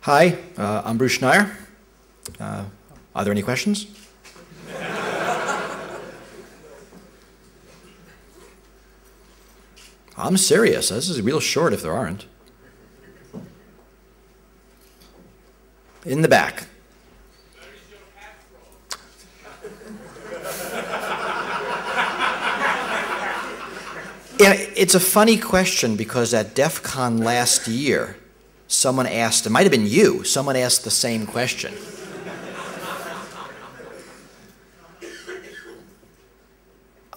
Hi, I'm Bruce Schneier. Are there any questions? I'm serious. This is real short if there aren't. In the back. Yeah, it's a funny question because at DEF CON last year, someone asked, it might have been you, someone asked the same question.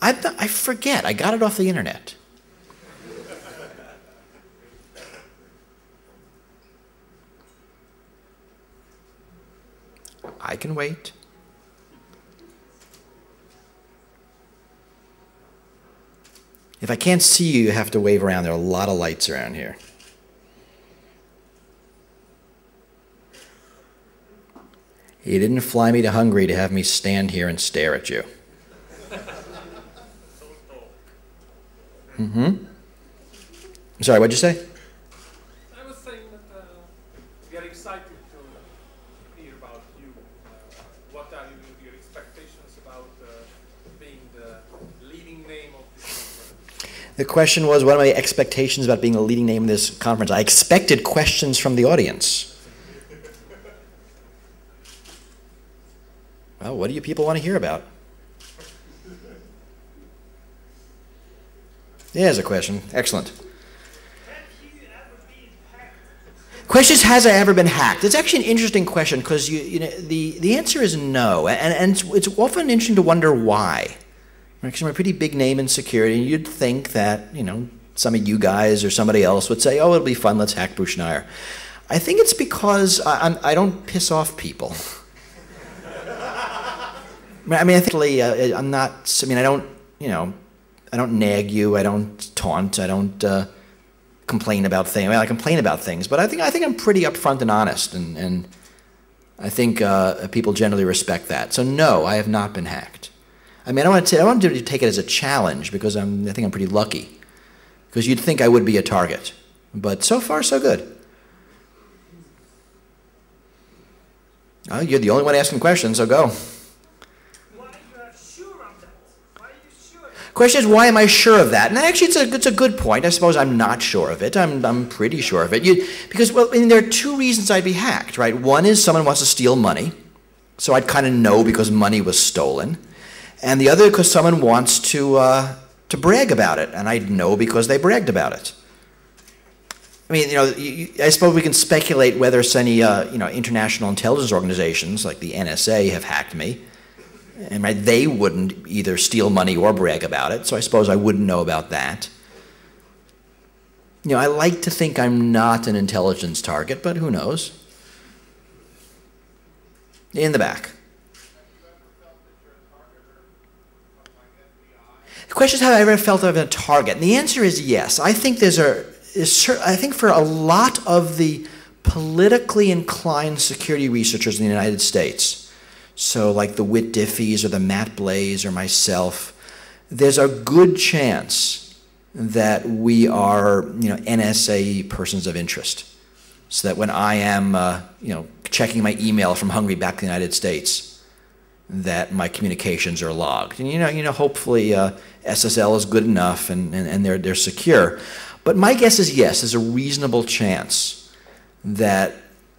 I forget, I got it off the internet. I can wait. If I can't see you, you have to wave around. There are a lot of lights around here. You didn't fly me to Hungary to have me stand here and stare at you. Mm-hmm. I'm sorry, what'd you say? I was saying that we are excited to hear about you. What are your expectations about being the leading name of this conference? The question was, what are my expectations about being a leading name in this conference? I expected questions from the audience. Well, what do you people want to hear about? There's a question. Excellent. Question is, has I ever been hacked? It's actually an interesting question because the answer is no, and it's often interesting to wonder why. Because I'm a pretty big name in security, and you'd think that some of you guys or somebody else would say, "Oh, it'll be fun. Let's hack Bruce Schneier." I think it's because I don't piss off people. I mean, I'm not. I mean, I don't. I don't nag you. I don't taunt. I don't complain about things. I mean, I complain about things, but I think I'm pretty upfront and honest, and I think people generally respect that. So no, I have not been hacked. I mean, I want to take it as a challenge because I think I'm pretty lucky. Because you'd think I would be a target, but so far so good. Oh, you're the only one asking questions, so go. Question is, why am I sure of that? And actually, it's a good point. I suppose I'm not sure of it. I'm pretty sure of it. Because, well, I mean, there are two reasons I'd be hacked, right? One is someone wants to steal money, so I'd kind of know because money was stolen. And the other because someone wants to brag about it, and I'd know because they bragged about it. I mean, I suppose we can speculate whether any, international intelligence organizations like the NSA have hacked me. And they wouldn't either steal money or brag about it, so I suppose I wouldn't know about that. I like to think I'm not an intelligence target, but who knows? In the back. The question is, have I ever felt I've been a target? And the answer is yes. I think I think for a lot of the politically inclined security researchers in the United States, so like the Whit Diffees or the Matt Blaze or myself, there's a good chance that we are, NSA persons of interest. So that when I am, checking my email from Hungary back to the United States, that my communications are logged. And hopefully SSL is good enough and they're secure. But my guess is yes, there's a reasonable chance that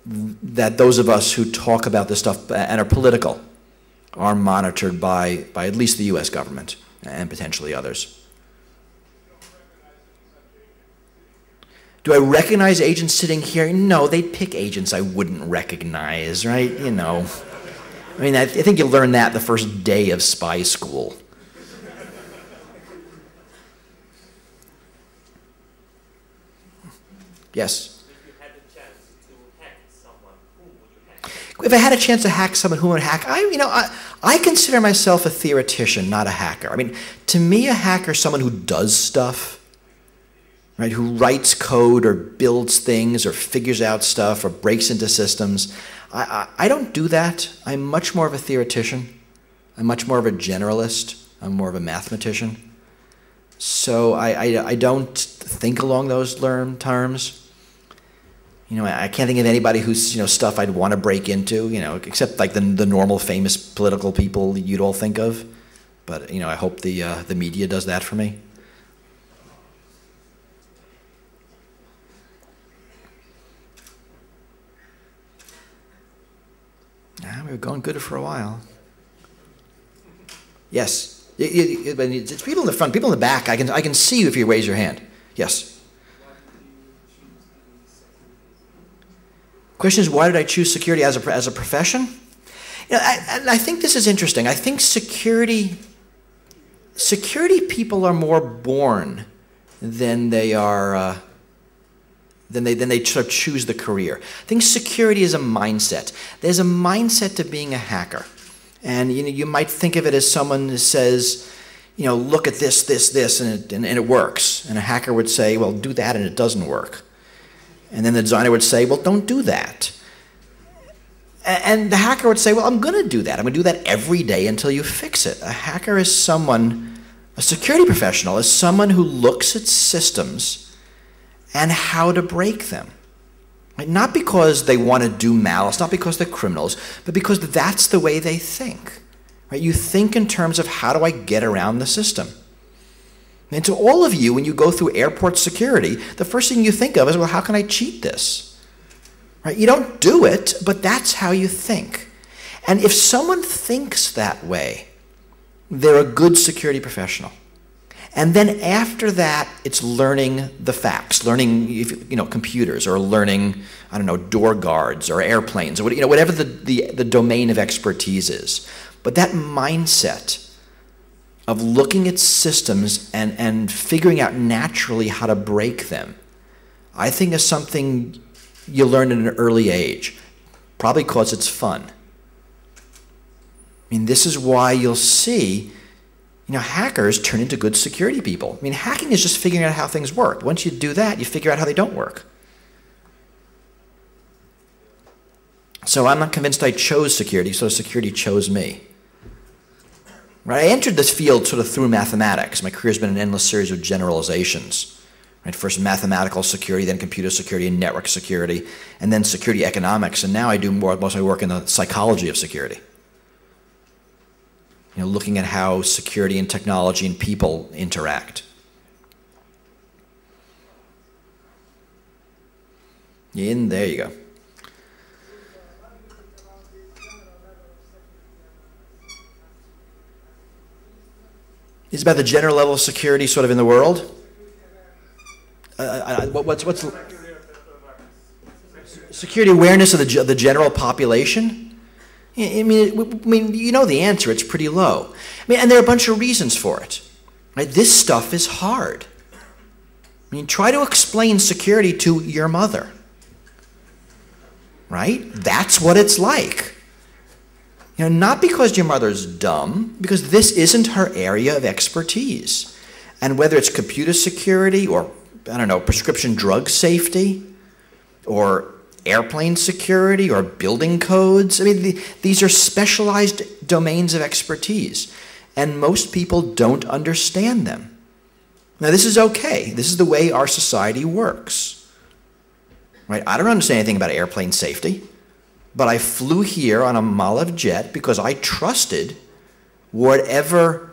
those of us who talk about this stuff and are political are monitored by at least the U.S. government and potentially others. Do I recognize agents sitting here? No, they'd pick agents I wouldn't recognize, right? I mean, I think you learn that the first day of spy school. Yes? If I had a chance to hack someone, who would hack? I consider myself a theoretician, not a hacker. I mean, to me, a hacker is someone who does stuff, right? Who writes code or builds things or figures out stuff or breaks into systems. I don't do that. I'm much more of a theoretician. I'm much more of a generalist. I'm more of a mathematician. So I don't think along those terms. You know, I can't think of anybody who's, you know, stuff I'd want to break into, you know, except like the normal famous political people you'd all think of. But, you know, I hope the media does that for me. We were going good for a while. Yes. It's people in the front, people in the back. I can see you if you raise your hand. Yes. Question is, why did I choose security as a profession? You know, I think this is interesting. I think security people are more born than they are. Then they sort of choose the career. I think security is a mindset. There's a mindset to being a hacker. And you know, you might think of it as someone who says, you know, look at this, and it works. And a hacker would say, well, do that, and it doesn't work. And then the designer would say, well, don't do that. And the hacker would say, well, I'm going to do that. I'm going to do that every day until you fix it. A hacker is someone, a security professional is someone who looks at systems and how to break them. Right? Not because they want to do malice, not because they're criminals, but because that's the way they think. Right? You think in terms of, how do I get around the system? And to all of you, when you go through airport security, the first thing you think of is, well, how can I cheat this? Right? You don't do it, but that's how you think. And if someone thinks that way, they're a good security professional. And then after that, it's learning the facts, learning, you know, computers, or learning, I don't know, door guards or airplanes, or, you know, whatever the domain of expertise is. But that mindset of looking at systems and figuring out naturally how to break them, I think is something you learn at an early age, probably because it's fun. I mean, this is why you'll see, you know, hackers turn into good security people. I mean, hacking is just figuring out how things work. Once you do that, you figure out how they don't work. So I'm not convinced I chose security, so security chose me. Right? I entered this field sort of through mathematics. My career's been an endless series of generalizations. Right? First mathematical security, then computer security and network security, and then security economics, and now I do most of my work in the psychology of security. You know, looking at how security and technology and people interact. There you go. It's about the general level of security sort of in the world. What's security awareness of the general population? I mean, you know the answer. It's pretty low. I mean, and there are a bunch of reasons for it. Right? This stuff is hard. I mean, try to explain security to your mother. Right? That's what it's like. You know, not because your mother's dumb, because this isn't her area of expertise. And whether it's computer security or, I don't know, prescription drug safety or airplane security or building codes, I mean, these are specialized domains of expertise. And most people don't understand them. Now, this is okay. This is the way our society works. Right? I don't understand anything about airplane safety. But I flew here on a Malev jet because I trusted whatever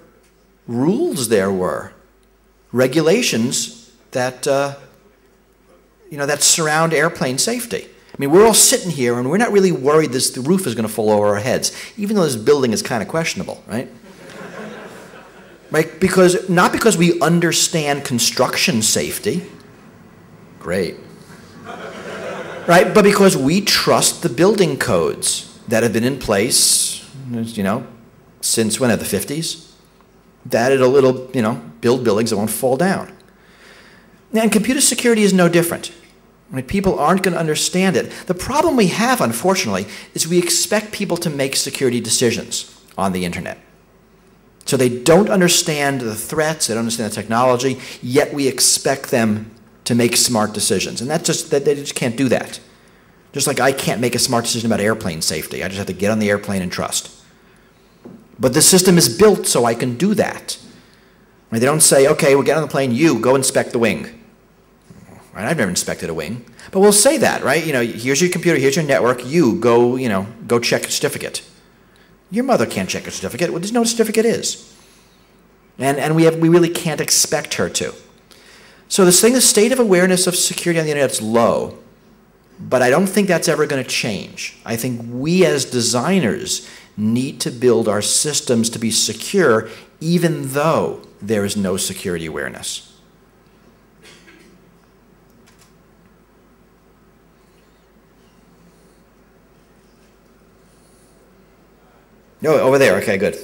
rules there were, regulations that, you know, that surround airplane safety. I mean, we're all sitting here and we're not really worried the roof is going to fall over our heads, even though this building is kind of questionable, right? Right? Not because we understand construction safety. Great. Right, but because we trust the building codes that have been in place, you know, since when, the 50s, that it'll, you know, build buildings that won't fall down. And computer security is no different. Right? People aren't going to understand it. The problem we have, unfortunately, is we expect people to make security decisions on the internet. So they don't understand the threats, they don't understand the technology, yet we expect them to make smart decisions. And they just can't do that. Just like I can't make a smart decision about airplane safety. I just have to get on the airplane and trust. But the system is built so I can do that. Right? They don't say, okay, we'll get on the plane, you go inspect the wing. right? I've never inspected a wing. But we'll say that, right? You know, here's your computer, here's your network, you go, you know, go check your certificate. Your mother can't check your certificate. Well, there's no certificate is. And we really can't expect her to. So this thing, the state of awareness of security on the internet is low, but I don't think that's ever going to change. I think we as designers need to build our systems to be secure even though there is no security awareness. No, over there. Okay, good.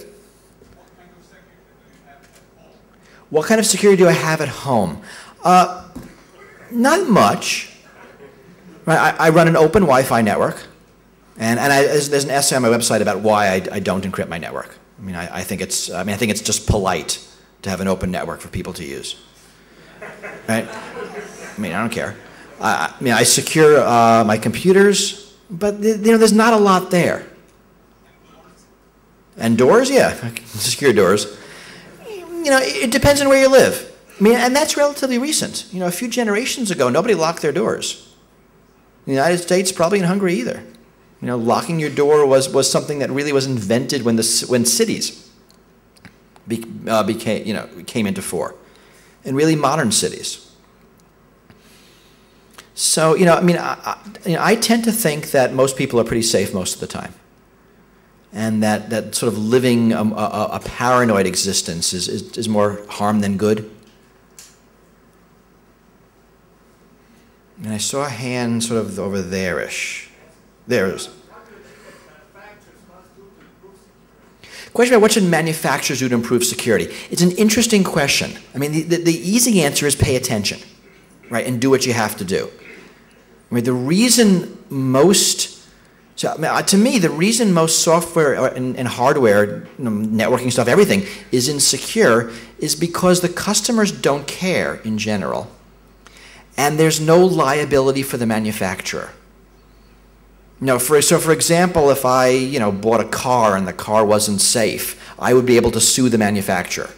What kind of security do I have at home? Not much. Right, I run an open Wi-Fi network, and there's an essay on my website about why I don't encrypt my network. I mean, I think it's just polite to have an open network for people to use. Right? I mean, I don't care. I mean, I secure my computers, but you know, there's not a lot there. And doors, yeah, secure doors. You know, it depends on where you live. I mean, and that's relatively recent. You know, a few generations ago, nobody locked their doors. In the United States, probably in Hungary either. You know, locking your door was something that really was invented when cities came into fore, in really modern cities. So, you know, I mean, I tend to think that most people are pretty safe most of the time. And that sort of living a paranoid existence is more harm than good. And I saw a hand sort of over there-ish. There's. Question about what should manufacturers do to improve security? It's an interesting question. I mean, the easy answer is pay attention, right, and do what you have to do. I mean, the reason most... So, to me, the reason most software and hardware, you know, networking stuff, everything, is insecure is because the customers don't care in general, and there's no liability for the manufacturer. You know, for example, if I, you know, bought a car and the car wasn't safe, I would be able to sue the manufacturer.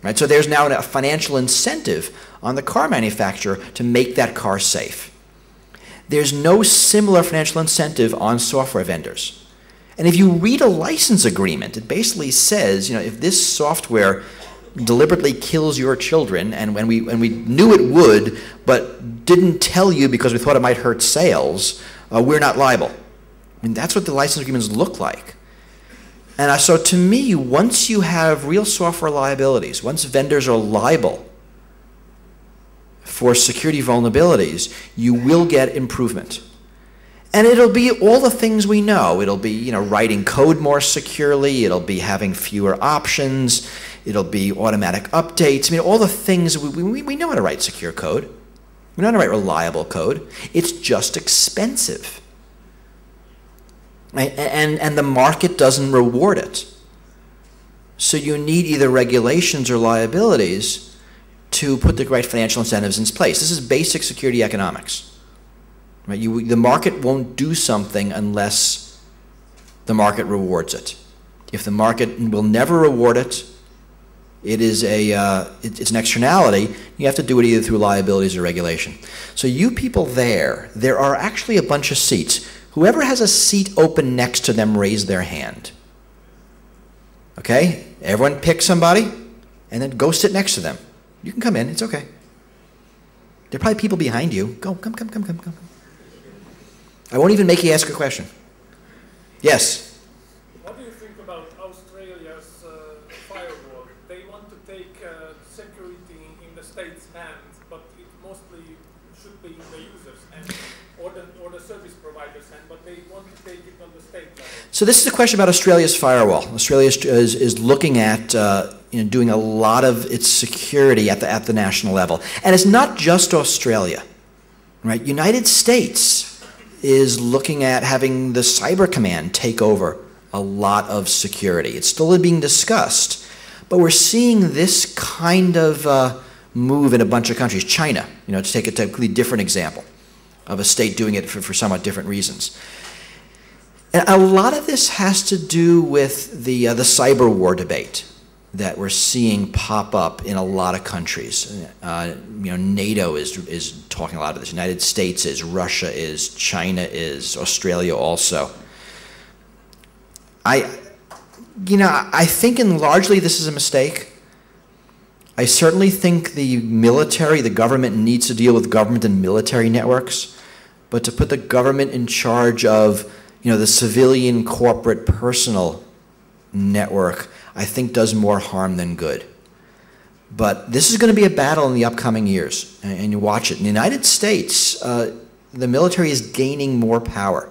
Right? So there's now a financial incentive on the car manufacturer to make that car safe. There's no similar financial incentive on software vendors. And if you read a license agreement, it basically says, you know, if this software deliberately kills your children, and when we knew it would, but didn't tell you because we thought it might hurt sales, we're not liable. I mean, that's what the license agreements look like. And so to me, once you have real software liabilities, once vendors are liable for security vulnerabilities, you will get improvement. And it'll be all the things we know. It'll be, you know, writing code more securely. It'll be having fewer options. It'll be automatic updates. I mean, all the things, we know how to write secure code. We know how to write reliable code. It's just expensive. Right? And the market doesn't reward it. So you need either regulations or liabilities to put the right financial incentives in place. This is basic security economics. Right? The market won't do something unless the market rewards it. If the market will never reward it, it's an externality. You have to do it either through liabilities or regulation. So you people there are actually a bunch of seats. Whoever has a seat open next to them, raise their hand. Okay? Everyone pick somebody and then go sit next to them. You can come in, it's okay. There are probably people behind you. Go, come. I won't even make you ask a question. Yes? What do you think about Australia's firewall? They want to take security in the state's hands, but it mostly should be in the user's hands or the service provider's hand, but they want to take it on the state level. So this is a question about Australia's firewall. Australia is looking at doing a lot of its security at the national level. And it's not just Australia, right? United States is looking at having the Cyber Command take over a lot of security. It's still being discussed, but we're seeing this kind of move in a bunch of countries. China, you know, to take a completely different example of a state doing it for somewhat different reasons. And a lot of this has to do with the cyber war debate. that we're seeing pop up in a lot of countries. NATO is talking a lot of this. United States is, Russia is, China is, Australia also. I think largely this is a mistake. I certainly think the military, the government needs to deal with government and military networks, but to put the government in charge of, the civilian, corporate, personal network, I think does more harm than good. But this is going to be a battle in the upcoming years, and you watch it. In the United States, the military is gaining more power,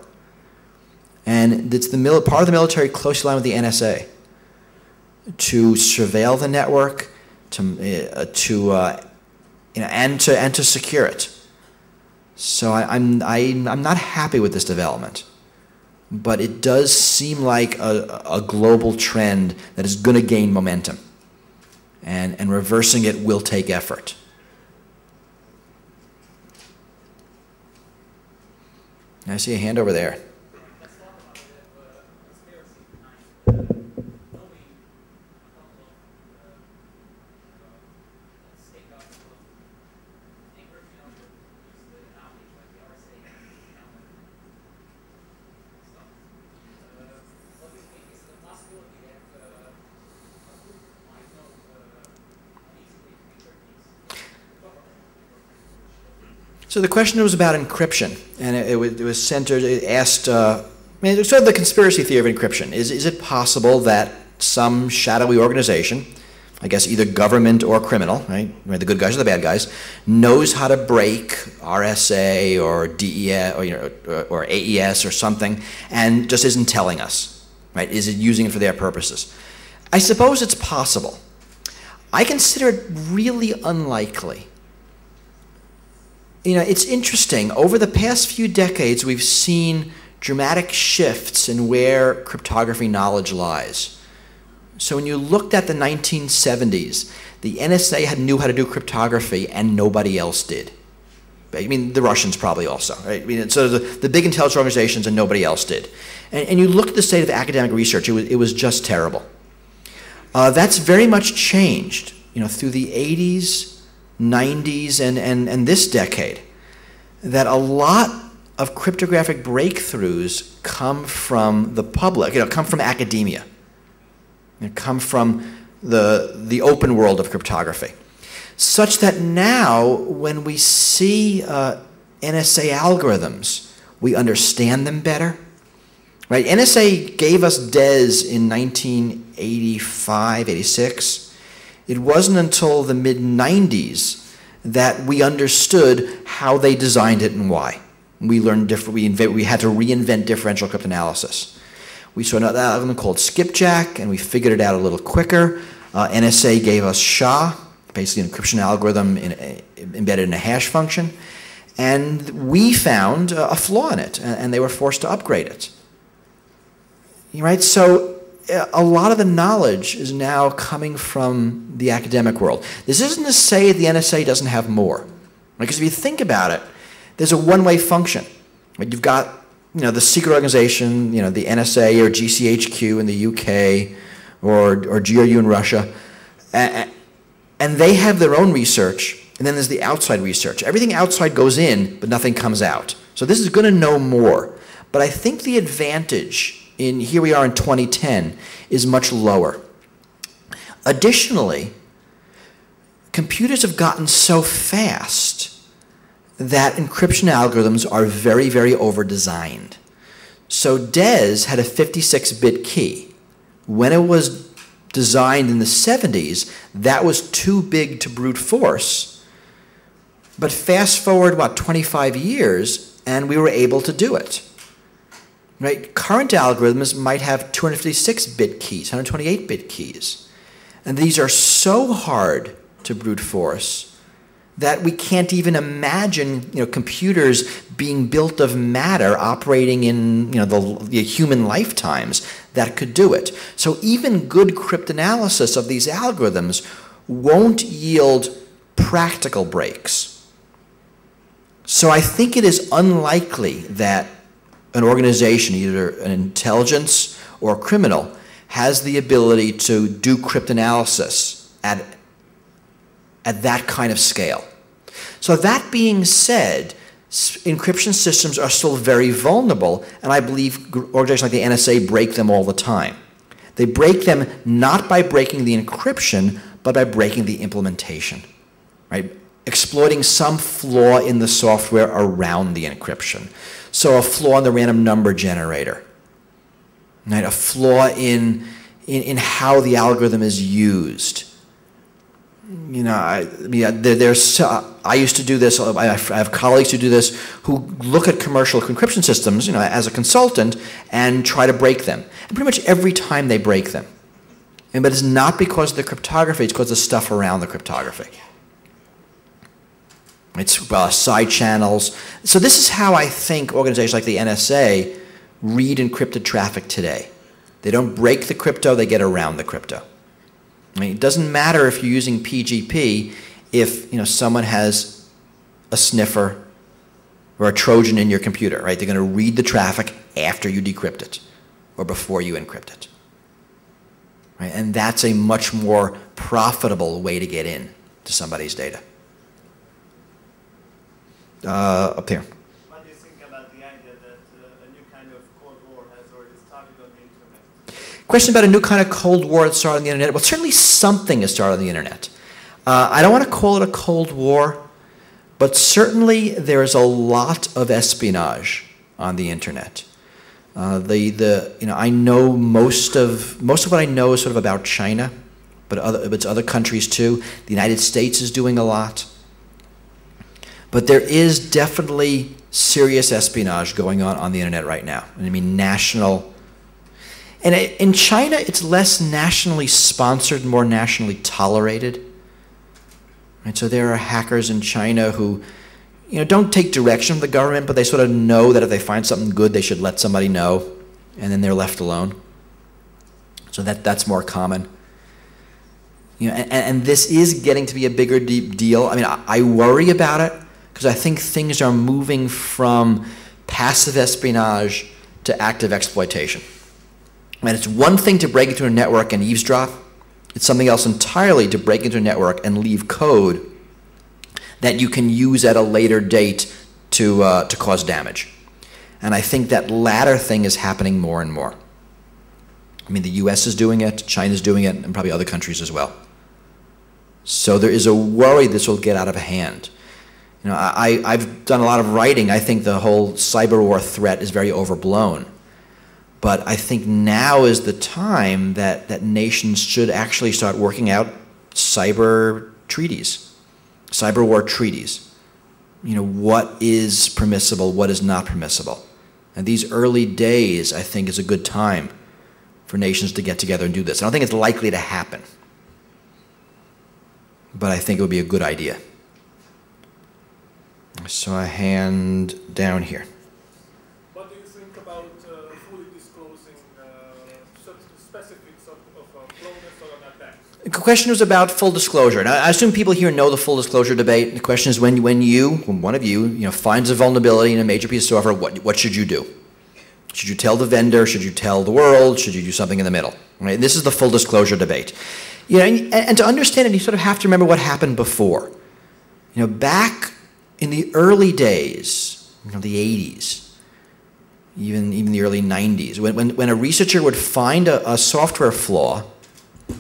and it's part of the military closely aligned with the NSA to surveil the network, and to secure it. So I'm not happy with this development, but it does seem like a global trend that is going to gain momentum, and reversing it will take effort. I see a hand over there. So the question was about encryption, and it was centered, it asked, it was sort of the conspiracy theory of encryption. Is it possible that some shadowy organization, I guess either government or criminal, right, the good guys or the bad guys, knows how to break RSA or DES or AES or something, and just isn't telling us, right? Is it using it for their purposes? I suppose it's possible. I consider it really unlikely. It's interesting. Over the past few decades, we've seen dramatic shifts in where cryptography knowledge lies. So when you looked at the 1970s, the NSA knew how to do cryptography and nobody else did. I mean, the Russians probably also, right? I mean, so the big intelligence organizations and nobody else did. And you look at the state of academic research, it was just terrible. That's very much changed, through the 80s, 90s, and this decade, that a lot of cryptographic breakthroughs come from the public, come from academia, come from the open world of cryptography, such that now when we see NSA algorithms, we understand them better. Right? NSA gave us DES in 1985, 86. It wasn't until the mid-90s that we understood how they designed it and why. We learned we had to reinvent differential cryptanalysis. We saw another algorithm called skipjack, and we figured it out a little quicker. NSA gave us SHA, basically an encryption algorithm embedded in a hash function, and we found a flaw in it, and they were forced to upgrade it. Right? So a lot of the knowledge is now coming from the academic world. This isn't to say the NSA doesn't have more. Because if you think about it, there's a one-way function. Right? You've got the secret organization, the NSA or GCHQ in the UK or GRU in Russia, and they have their own research, and then there's the outside research. Everything outside goes in, but nothing comes out. So this is going to know more. But I think the advantage here we are in 2010, is much lower. Additionally, computers have gotten so fast that encryption algorithms are very, very over-designed. So DES had a 56-bit key. When it was designed in the 70s, that was too big to brute force. But fast forward about 25 years, and we were able to do it. Right? Current algorithms might have 256-bit keys, 128-bit keys. And these are so hard to brute force that we can't even imagine computers being built of matter operating in the human lifetimes that could do it. So even good cryptanalysis of these algorithms won't yield practical breaks. So I think it is unlikely that an organization, either an intelligence or criminal, has the ability to do cryptanalysis at that kind of scale. So that being said, encryption systems are still very vulnerable, and I believe organizations like the NSA break them all the time. They break them not by breaking the encryption, but by breaking the implementation, right? Exploiting some flaw in the software around the encryption. So a flaw in the random number generator, right? A flaw in how the algorithm is used. You know, I used to do this. I have colleagues who do this, who look at commercial encryption systems, you know, as a consultant, and try to break them. And pretty much every time they break them. But it's not because of the cryptography; it's because of the stuff around the cryptography. It's side channels. So this is how I think organizations like the NSA read encrypted traffic today. They don't break the crypto; they get around the crypto. I mean, it doesn't matter if you're using PGP if, you know, someone has a sniffer or a Trojan in your computer, right? They're going to read the traffic after you decrypt it or before you encrypt it, right? And that's a much more profitable way to get in to somebody's data. Up here. What do you think about the idea that a new kind of Cold War has already started on the internet? Question about a new kind of Cold War that started on the internet. Well, certainly something has started on the internet. I don't want to call it a Cold War, but certainly there is a lot of espionage on the internet. I know most of what I know is sort of about China, but it's other countries too. The United States is doing a lot. But there is definitely serious espionage going on the internet right now. And I mean national. And in China, it's less nationally sponsored, more nationally tolerated. Right? So there are hackers in China who, you know, don't take direction from the government, but they sort of know that if they find something good, they should let somebody know, and then they're left alone. So that's more common. You know, and this is getting to be a bigger deal. I mean, I worry about it, because I think things are moving from passive espionage to active exploitation. And it's one thing to break into a network and eavesdrop. It's something else entirely to break into a network and leave code that you can use at a later date to cause damage. And I think that latter thing is happening more and more. I mean, the US is doing it, China's doing it, and probably other countries as well. So there is a worry this will get out of hand. You know, I've done a lot of writing. I think the whole cyber war threat is very overblown. But I think now is the time that nations should actually start working out cyber treaties, cyber war treaties. You know, what is permissible, what is not permissible. And these early days, I think, is a good time for nations to get together and do this. I don't think it's likely to happen, but I think it would be a good idea. So a hand down here. What do you think about fully disclosing specifics of cloners or an attack? The question was about full disclosure. Now, I assume people here know the full disclosure debate. The question is when one of you, finds a vulnerability in a major piece of software, what should you do? Should you tell the vendor? Should you tell the world? Should you do something in the middle? Right? This is the full disclosure debate. You know, and to understand it, you sort of have to remember what happened before. You know, back in the early days, the 80s, even the early 90s, when a researcher would find a software flaw,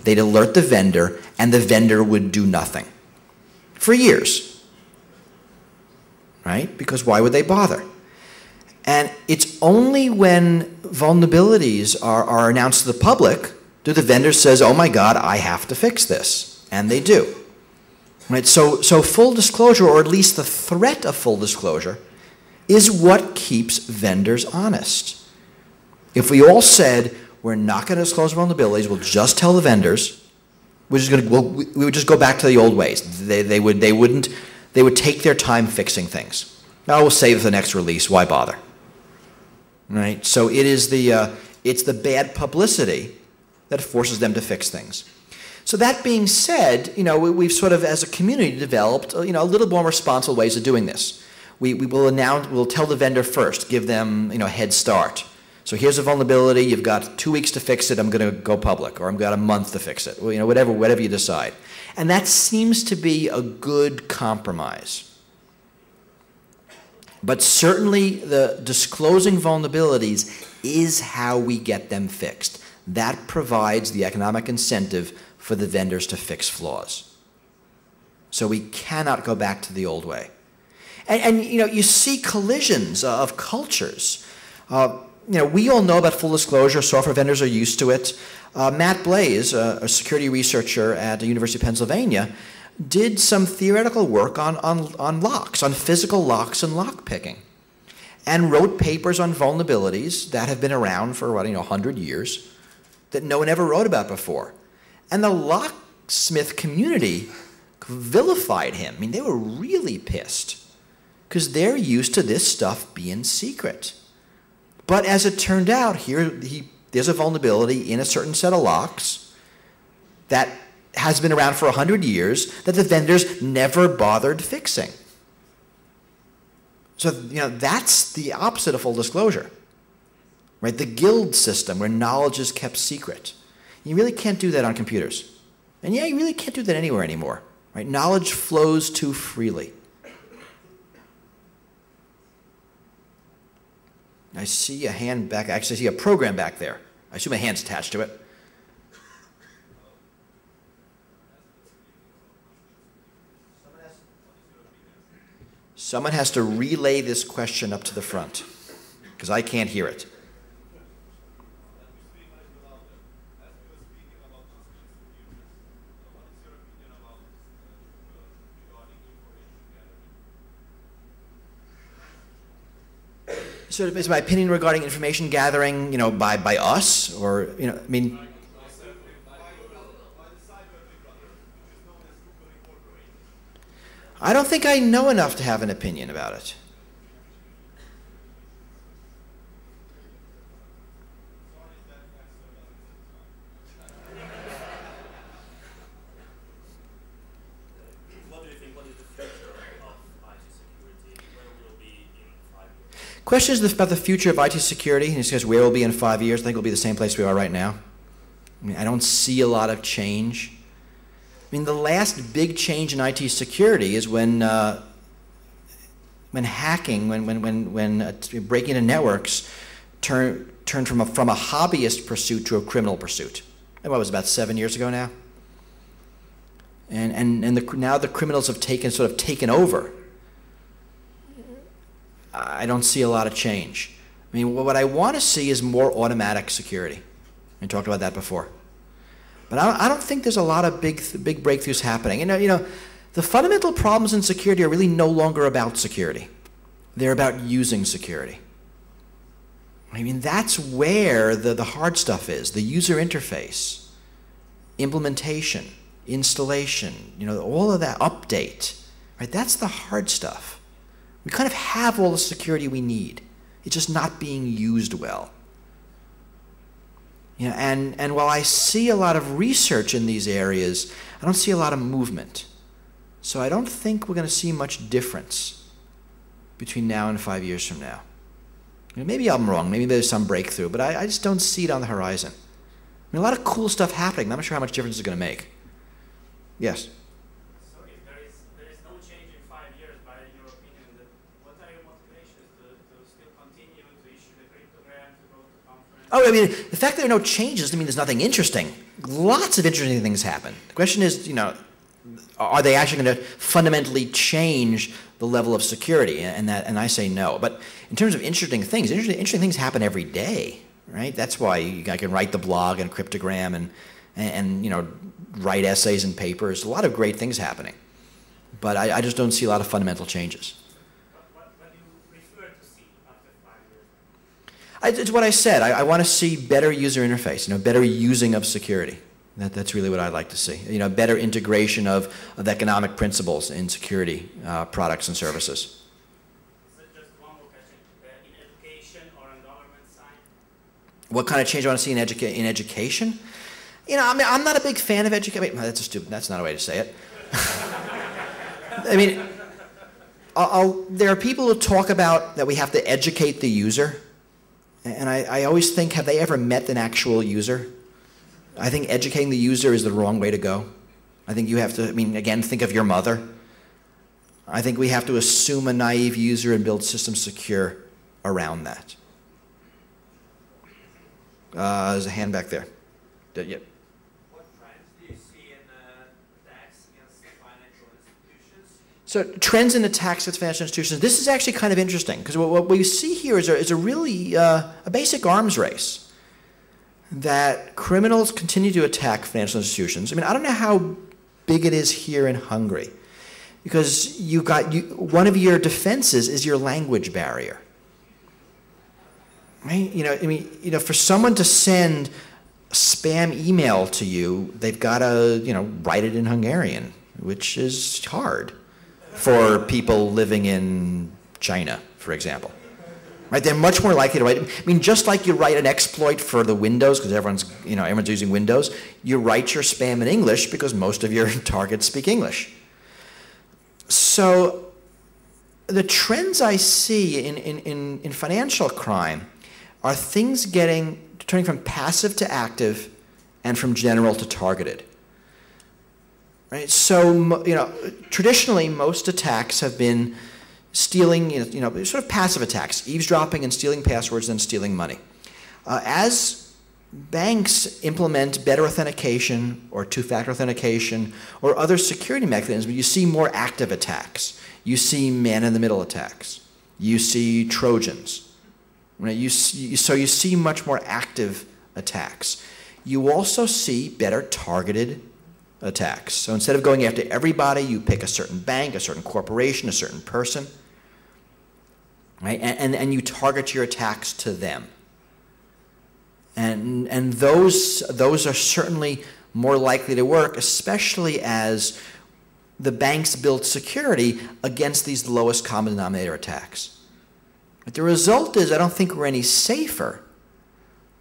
they'd alert the vendor, and the vendor would do nothing for years, right? Because why would they bother? And it's only when vulnerabilities are announced to the public do the vendor says, oh my God, I have to fix this, and they do. Right? So full disclosure, or at least the threat of full disclosure, is what keeps vendors honest. If we all said, we're not going to disclose vulnerabilities, we'll just tell the vendors, we would just go back to the old ways. They would take their time fixing things. Now we'll save it for the next release, why bother? Right? So it's the bad publicity that forces them to fix things. So that being said, we've sort of, as a community, developed, a little more responsible ways of doing this. We'll tell the vendor first, give them, a head start. So here's a vulnerability, you've got 2 weeks to fix it, I'm going to go public, or I've got a month to fix it, well, whatever you decide. And that seems to be a good compromise. But certainly the disclosing vulnerabilities is how we get them fixed. That provides the economic incentive for the vendors to fix flaws. So we cannot go back to the old way. And you see collisions of cultures. We all know about full disclosure. Software vendors are used to it. Matt Blaze, a security researcher at the University of Pennsylvania, did some theoretical work on locks, on physical locks and lock picking, and wrote papers on vulnerabilities that have been around for, 100 years that no one ever wrote about before. And the locksmith community vilified him. I mean, they were really pissed because they're used to this stuff being secret. But as it turned out, there's a vulnerability in a certain set of locks that has been around for 100 years that the vendors never bothered fixing. So, that's the opposite of full disclosure, right? The guild system where knowledge is kept secret. You really can't do that on computers. And yeah, you really can't do that anywhere anymore, right? Knowledge flows too freely. I see a hand back, actually I see a program back there. I assume a hand's attached to it. Someone has to relay this question up to the front, because I can't hear it. So is my opinion regarding information gathering, by us, or, I mean... I don't think I know enough to have an opinion about it. What do you think? What is the future of IT security? Where will it be in 5 years? Question is about the future of IT security. And he says, where will it be in 5 years? I think it'll be the same place we are right now. I mean, I don't see a lot of change. I mean, the last big change in IT security is when hacking, when breaking into networks turned from a hobbyist pursuit to a criminal pursuit. And what was it, about 7 years ago now? And now the criminals have taken over. I don't see a lot of change. I mean, what I want to see is more automatic security. We talked about that before. But I don't think there's a lot of big breakthroughs happening. The fundamental problems in security are really no longer about security. They're about using security. I mean, that's where the hard stuff is, the user interface, implementation, installation, all of that, update, right? That's the hard stuff. We kind of have all the security we need. It's just not being used well. And while I see a lot of research in these areas, I don't see a lot of movement. So I don't think we're going to see much difference between now and 5 years from now. Maybe I'm wrong. Maybe there's some breakthrough, but I just don't see it on the horizon. I mean, a lot of cool stuff happening. I'm not sure how much difference it's going to make. Yes? So if there is no change in 5 years, by your opinion, what are your motivations to still continue to issue the cryptogram, to go to conference? Oh, I mean, the fact that there are no changes doesn't mean there's nothing interesting. Lots of interesting things happen. The question is, are they actually going to fundamentally change the level of security? And I say no. But in terms of interesting things happen every day, right? That's why I can write the blog and cryptogram and write essays and papers. A lot of great things happening. But I just don't see a lot of fundamental changes. What do you prefer to see after 5 years? It's what I said. I want to see better user interface, better using of security. That's really what I'd like to see. Better integration of economic principles in security products and services. So just one more question. In education or on government side? What kind of change I want to see in education? I'm not a big fan of education. That's not a way to say it. I mean, there are people who talk about that we have to educate the user. And I always think, have they ever met an actual user? I think educating the user is the wrong way to go. I think you have to, I mean, again, think of your mother. I think we have to assume a naive user and build systems secure around that. There's a hand back there. Yep. What trends do you see in attacks against financial institutions? So trends in attacks against financial institutions, this is actually kind of interesting, because what we see here is a really a basic arms race, that criminals continue to attack financial institutions. I mean, I don't know how big it is here in Hungary, because one of your defenses is your language barrier. Right? For someone to send spam email to you, they've got to, write it in Hungarian, which is hard for people living in China, for example. Right? They're much more likely to write. I mean, just like you write an exploit for the Windows, because everyone's using Windows, you write your spam in English because most of your targets speak English. So the trends I see in financial crime are things turning from passive to active and from general to targeted. Right? So, traditionally most attacks have been stealing, sort of passive attacks, eavesdropping and stealing passwords and stealing money. As banks implement better authentication or two-factor authentication or other security mechanisms, you see more active attacks. You see man-in-the-middle attacks. You see Trojans. Right? So you see much more active attacks. You also see better targeted attacks. So instead of going after everybody, you pick a certain bank, a certain corporation, a certain person, right? And you target your attacks to them. And those are certainly more likely to work, especially as the banks build security against these lowest common denominator attacks. But the result is I don't think we're any safer,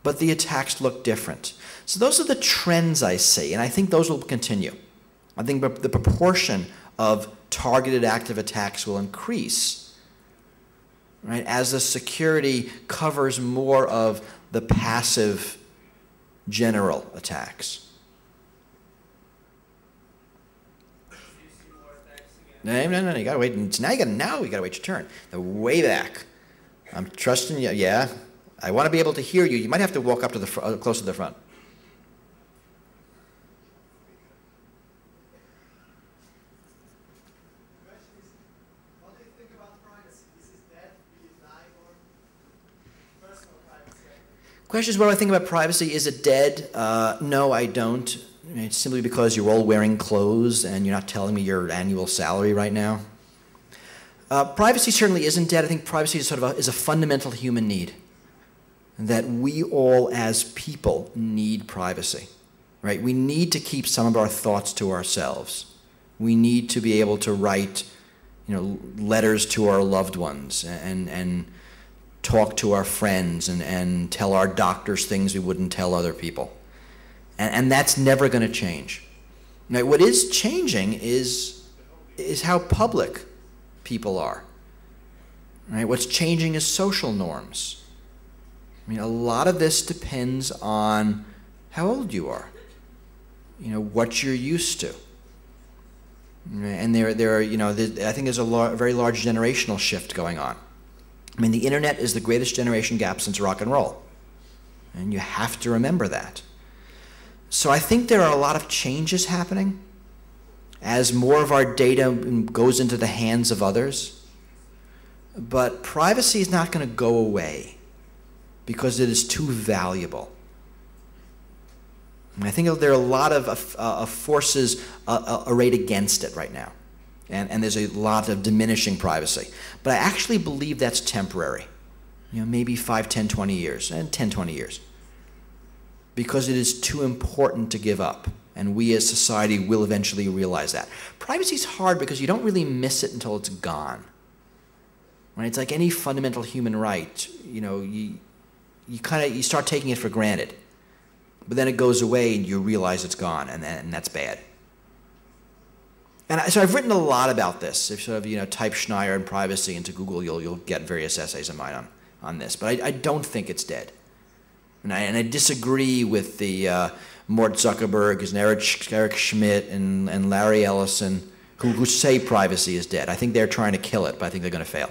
but the attacks look different. So those are the trends I see, and I think those will continue. I think the proportion of targeted active attacks will increase, right, as the security covers more of the passive general attacks. No, you gotta wait. Now you gotta wait your turn. They're way back. I'm trusting you. Yeah, I want to be able to hear you. You might have to walk up to the close to the front. The question is, what do you think about privacy? Is it dead, will it die, or personal privacy? Question is, what do I think about privacy? Is it dead? No, I don't. It's simply because you're all wearing clothes and you're not telling me your annual salary right now. Privacy certainly isn't dead. I think privacy is is a fundamental human need, that we all as people need privacy, right? We need to keep some of our thoughts to ourselves. We need to be able to write, letters to our loved ones and talk to our friends and tell our doctors things we wouldn't tell other people. And that's never going to change. Now, what is changing is how public people are. Right? What's changing is social norms. I mean, a lot of this depends on how old you are, what you're used to. And there are, I think there's a very large generational shift going on. I mean, the internet is the greatest generation gap since rock and roll. And you have to remember that. So I think there are a lot of changes happening as more of our data goes into the hands of others. But privacy is not going to go away because it is too valuable. And I think there are a lot of forces arrayed against it right now. And there's a lot of diminishing privacy. But I actually believe that's temporary. Maybe 5, 10, 20 years, and 10, 20 years. Because it is too important to give up. And we as society will eventually realize that. Privacy is hard because you don't really miss it until it's gone. Right? It's like any fundamental human right. You start taking it for granted. But then it goes away and you realize it's gone, and that's bad. And so I've written a lot about this. If type Schneier and privacy into Google, you'll get various essays of mine on this, but I don't think it's dead. And I disagree with the Mort Zuckerberg and Eric Schmidt and Larry Ellison who say privacy is dead. I think they're trying to kill it, but I think they're going to fail.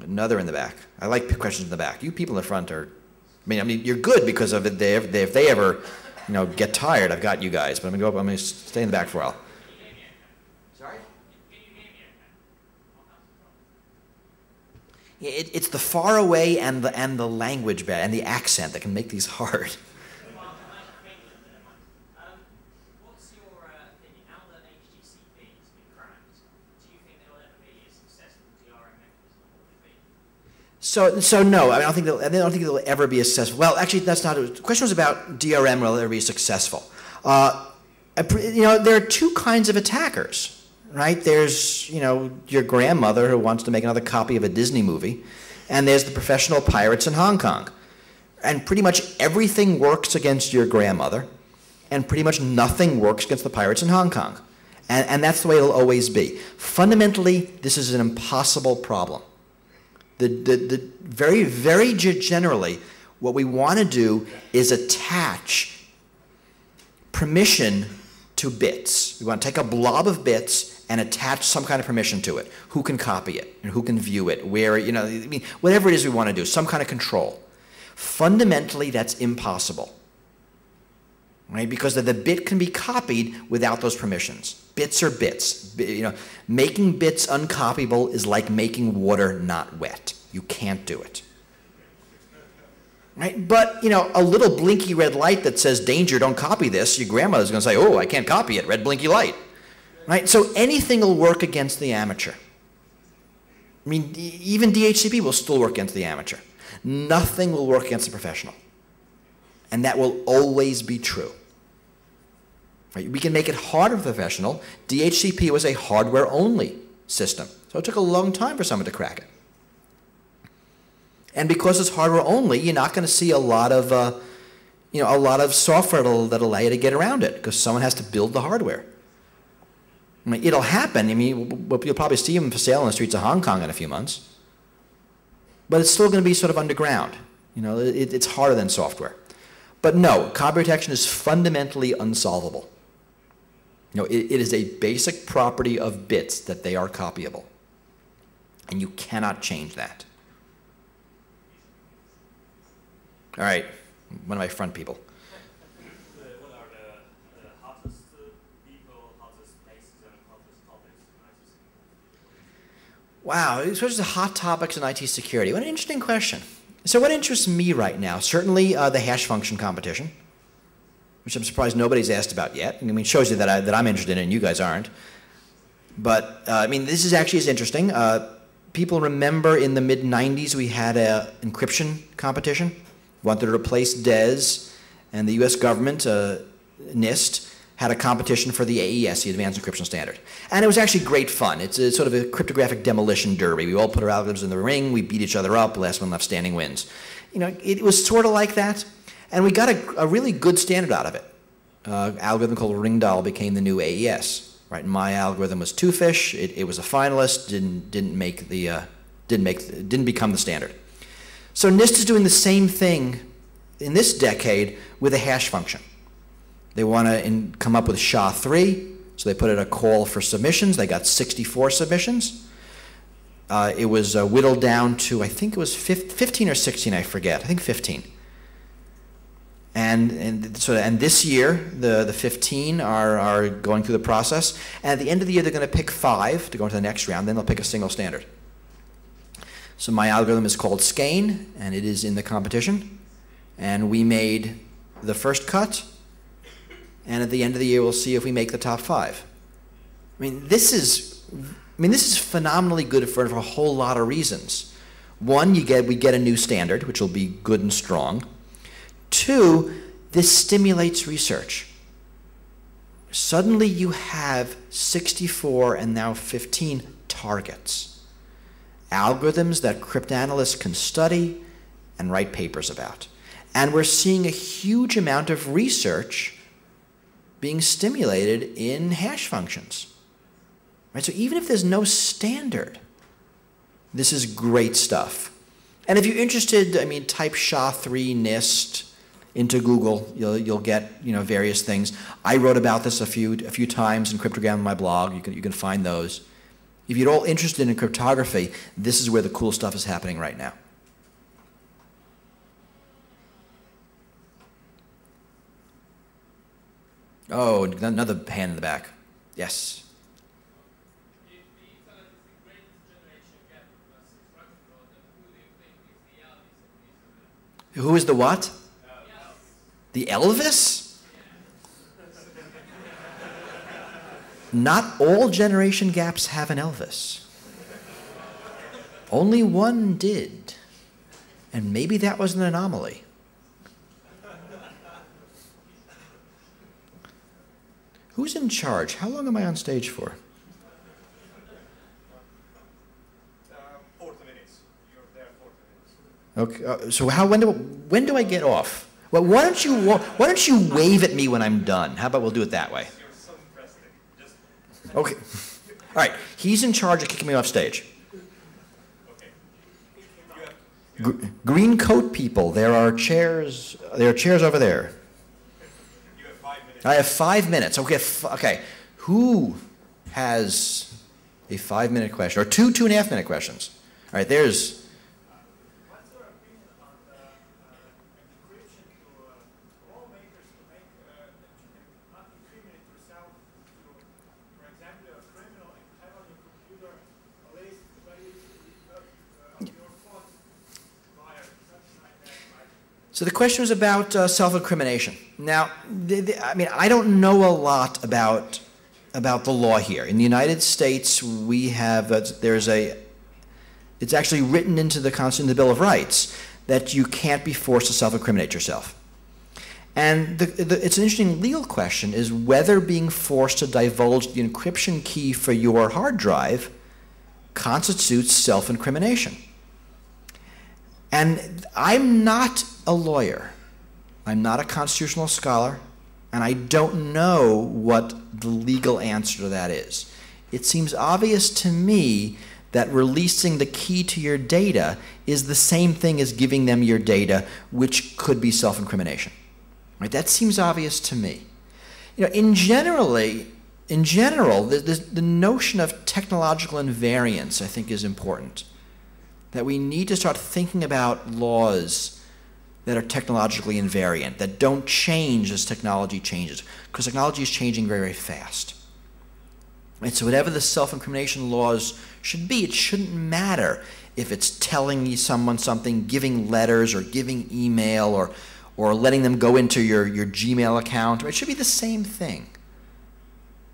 Another in the back. I like questions in the back. You people in the front are, I mean, you're good because of it. If they ever, get tired, I've got you guys. But I'm going to stay in the back for a while. Sorry? It's the far away and the language and the accent that can make these hard. What's your opinion? Now that HTCP has been cracked, do you think there will ever be a successful DRM mechanism? So no, I don't think it'll ever be a successful. Well, actually, that's not. The question was about DRM will ever be successful. There are two kinds of attackers. Right? There's, your grandmother who wants to make another copy of a Disney movie, and there's the professional pirates in Hong Kong. And pretty much everything works against your grandmother, and pretty much nothing works against the pirates in Hong Kong. And that's the way it'll always be. Fundamentally, this is an impossible problem. The very, very generally, what we want to do is attach permission to bits. We want to take a blob of bits and attach some kind of permission to it. Who can copy it and who can view it, where, whatever it is we want to do, some kind of control. Fundamentally, that's impossible, right? Because the bit can be copied without those permissions. Bits are bits. Making bits uncopyable is like making water not wet. You can't do it. Right? But, a little blinky red light that says, danger, don't copy this, your grandmother's going to say, oh, I can't copy it, red blinky light. Right? So anything will work against the amateur. I mean, even DHCP will still work against the amateur. Nothing will work against the professional. And that will always be true. Right? We can make it harder for the professional. DHCP was a hardware-only system. So it took a long time for someone to crack it. And because it's hardware-only, you're not going to see a lot of software that'll allow you to get around it, because someone has to build the hardware. I mean, it'll happen. I mean, you'll probably see them for sale on the streets of Hong Kong in a few months. But it's still going to be sort of underground. It's harder than software. But no, copy protection is fundamentally unsolvable. It is a basic property of bits that they are copyable. And you cannot change that. All right, one of my front people. What are the hottest people, hottest places, and hottest topics in IT security? Wow, those are the hot topics in IT security. What an interesting question. So what interests me right now? Certainly the hash function competition, which I'm surprised nobody's asked about yet. I mean, it shows you that I'm interested in it and you guys aren't. But, this is actually as interesting. People remember in the mid-90s we had an encryption competition. Wanted to replace DES, and the US government, NIST, had a competition for the AES, the Advanced Encryption Standard. And it was actually great fun. It's a sort of a cryptographic demolition derby. We all put our algorithms in the ring, we beat each other up, last one left standing wins. It was sort of like that, and we got a really good standard out of it. Algorithm called Ringdahl became the new AES. Right? My algorithm was Twofish. It was a finalist, didn't become the standard. So NIST is doing the same thing in this decade with a hash function. They want to come up with SHA-3, so they put in a call for submissions. They got 64 submissions. It was whittled down to, I think it was 15 or 16, I forget. I think 15. And this year, the 15 are going through the process. And at the end of the year, they're going to pick 5 to go into the next round. Then they'll pick a single standard. So my algorithm is called Skein, and it is in the competition. And we made the first cut, and at the end of the year, we'll see if we make the top 5. This is phenomenally good for a whole lot of reasons. One, we get a new standard, which will be good and strong. 2, this stimulates research. Suddenly you have 64 and now 15 targets. Algorithms that cryptanalysts can study and write papers about. And we're seeing a huge amount of research being stimulated in hash functions. Right? So even if there's no standard, This is great stuff. And if you're interested, I mean, type SHA-3 NIST into Google. You'll get various things. I wrote about this a few times in Cryptogram on my blog. You can find those. If you're all interested in cryptography, this is where the cool stuff is happening right now. Oh, another hand in the back. Yes. Who is the what? The Elvis? Not all generation gaps have an Elvis. Only one did. And maybe that was an anomaly. Who's in charge? How long am I on stage for? 40 minutes. You're there 40 minutes. Okay. So when do I get off? Well, why don't you wave at me when I'm done? How about we'll do it that way? You're so interesting. Just Okay. All right. He's in charge of kicking me off stage. okay. Green coat people. There are chairs. There are chairs over there. You have 5 minutes. I have 5 minutes. Okay. Okay. Who has a 5-minute question or 2.5 minute questions? All right. There's. What's your opinion on the encryption to lawmakers to make that you cannot incriminate yourself to, for example, a criminal and have on your computer a list where you of your phone wire, something like that, right? So the question was about self-incrimination. Now, I mean, I don't know a lot about the law here. In the United States, we have it's actually written into the Constitution, the Bill of Rights, that you can't be forced to self-incriminate yourself. And it's an interesting legal question, is whether being forced to divulge the encryption key for your hard drive constitutes self-incrimination. And I'm not a lawyer. I'm not a constitutional scholar, and I don't know what the legal answer to that is. It seems obvious to me that releasing the key to your data is the same thing as giving them your data, which could be self-incrimination. Right? That seems obvious to me. In general, the notion of technological invariance, I think, is important. That we need to start thinking about laws that are technologically invariant, that don't change as technology changes, because technology is changing very, very fast. And so whatever the self-incrimination laws should be, it shouldn't matter if it's telling someone something, giving letters, or giving email, or letting them go into your Gmail account. It should be the same thing,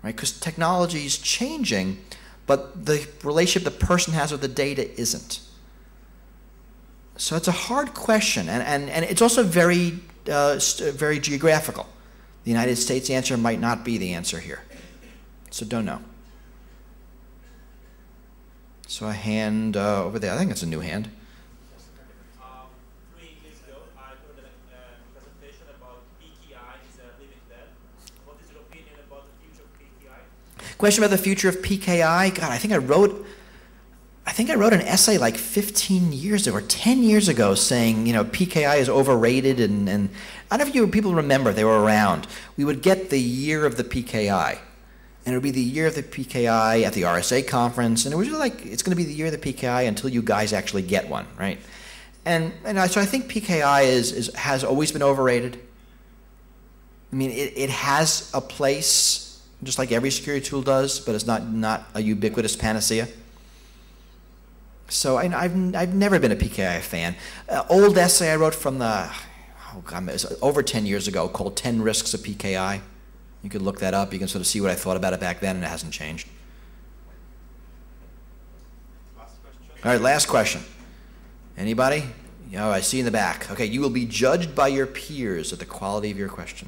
right? Because technology is changing, but the relationship the person has with the data isn't. So it's a hard question, and it's also very geographical. The United States answer might not be the answer here. So don't know. So a hand over there. I think it's a new hand. 3 years ago, I heard a presentation about PKI is a living dead. What is your opinion about the future of PKI? Question about the future of PKI. God, I think I wrote an essay like 15 years ago or 10 years ago saying, PKI is overrated, and I don't know if people remember, they were around. We would get the year of the PKI, and it would be the year of the PKI at the RSA conference, and it was like, it's going to be the year of the PKI until you guys actually get one, right? So I think PKI has always been overrated. I mean, it has a place, just like every security tool does, but it's not a ubiquitous panacea. So I've never been a PKI fan. Old essay I wrote from it was over 10 years ago, called 10 Risks of PKI. You could look that up. You can sort of see what I thought about it back then, and it hasn't changed. Last question. All right, last question. Anybody? I see in the back. Okay, you will be judged by your peers at the quality of your question.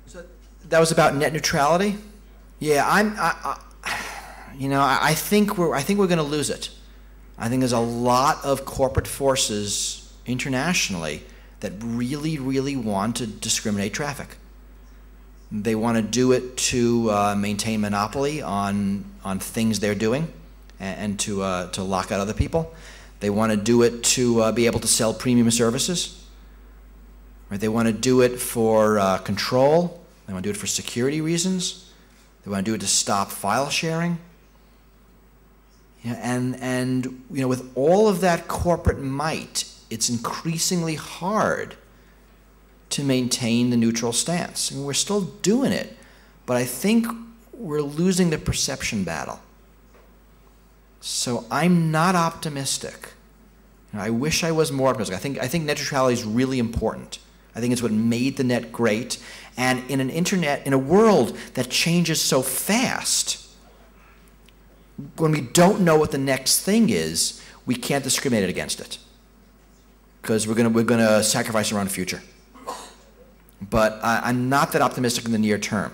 So that was about net neutrality. Yeah, I think we're going to lose it. I think there's a lot of corporate forces internationally that really, really want to discriminate traffic. They want to do it to maintain monopoly on things they're doing and to lock out other people. They want to do it to be able to sell premium services. Right? They want to do it for control. They want to do it for security reasons. They want to do it to stop file sharing. Yeah, and with all of that corporate might, it's increasingly hard to maintain the neutral stance. I mean, we're still doing it, but I think we're losing the perception battle. So I'm not optimistic. I wish I was more optimistic. I think net neutrality is really important. I think it's what made the net great. And in a world that changes so fast, when we don't know what the next thing is, we can't discriminate against it, because we're gonna sacrifice our own future. But I'm not that optimistic in the near term.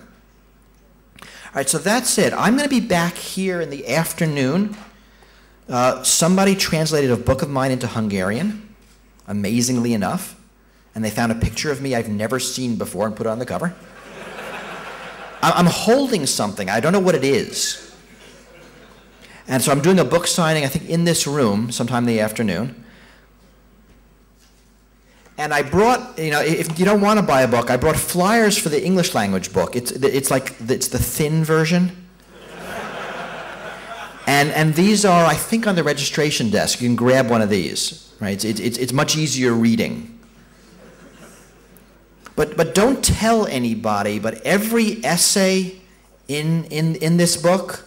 All right, so that's it. I'm going to be back here in the afternoon. Somebody translated a book of mine into Hungarian, amazingly enough, and they found a picture of me I've never seen before and put it on the cover. I'm holding something. I don't know what it is. And so I'm doing a book signing, I think, in this room sometime in the afternoon. And I brought, if you don't want to buy a book, I brought flyers for the English language book. It's the thin version. And these are, I think, on the registration desk. You can grab one of these, right? It's much easier reading. But don't tell anybody, but every essay in this book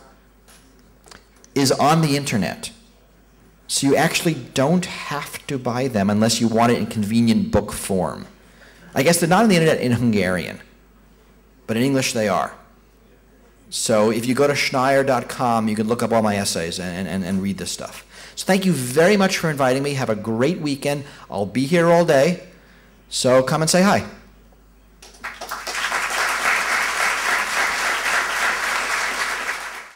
is on the internet. So you actually don't have to buy them unless you want it in convenient book form. I guess they're not on the internet in Hungarian, but in English they are. So if you go to Schneier.com, you can look up all my essays and read this stuff. So thank you very much for inviting me. Have a great weekend. I'll be here all day, so come and say hi.